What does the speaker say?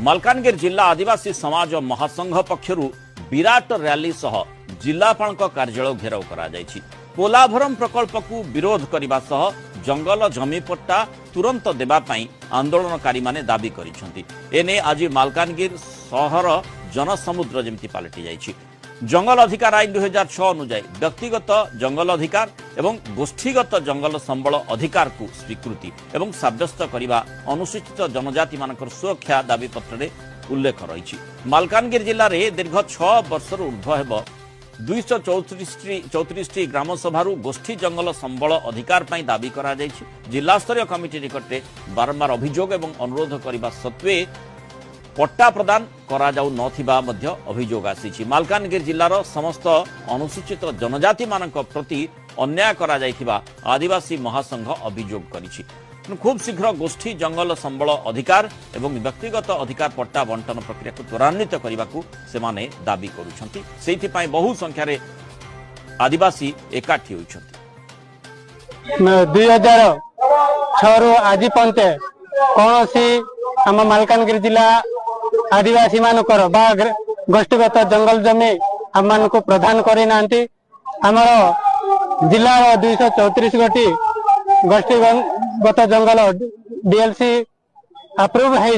मलकानगिरी जिला आदिवासी समाज महासंघ पक्षर विराट रैली सह जिलापाल कार्यालय घेराव कर पोलाभरम प्रकल्प को विरोध करने सह जंगल जमी पट्टा तुरंत देवाई आंदोलनकारी माने दाबी करें। आज मालकानगिरी सहर जनसमुद्र जमी पलटि जाइए। जंगल अधिकार आईन 2006 अनुजाई व्यक्तिगत जंगल अधिकार एवं गोष्ठीगत जंगल संबल अधिकार को स्वीकृति एवं साब्यस्त करने अनुसूचित जनजाति मानकर सुरक्षा दाबी पत्र उल्लेख रही। मालकानगिरी जिले में दीर्घ 6 वर्ष ऊर्ध्व हेब 234 ग्राम सभा गोष्ठी जंगल संबल अधिकार पर दाबी करा जिला स्तरीय कमिटी निकटे बारंबार अभियोग एवं अनुरोध करने सत्वे पट्टा प्रदान करा जाऊ नथिबा मध्य अभियोग आसी। मालकानगिरी जिलार समस्त अनुसूचित जनजाति मानक प्रति अन्याय करा जाइथिबा आदिवासी महासंघ अभियोग करिछि। खूब शीघ्र गोष्ठी जंगल संबल अधिकार एवं व्यक्तिगत अधिकार पट्टा बंटन प्रक्रिया को त्वरान्वित करने को सेमाने दाबी करुछंती। सेथि पई बहु संख्या रे आदिवासी एकाठी होइछंती। 2006 रु आज पंते कोनोसी आम मालकानगिरी जिला आदिवासी मानकर बा गोष्ठीगत जंगल जमी आम मान को प्रदान करी नांती। आमर जिला 234 गोटी गोष्ठीगत जंगल डीएलसी अप्रूव है।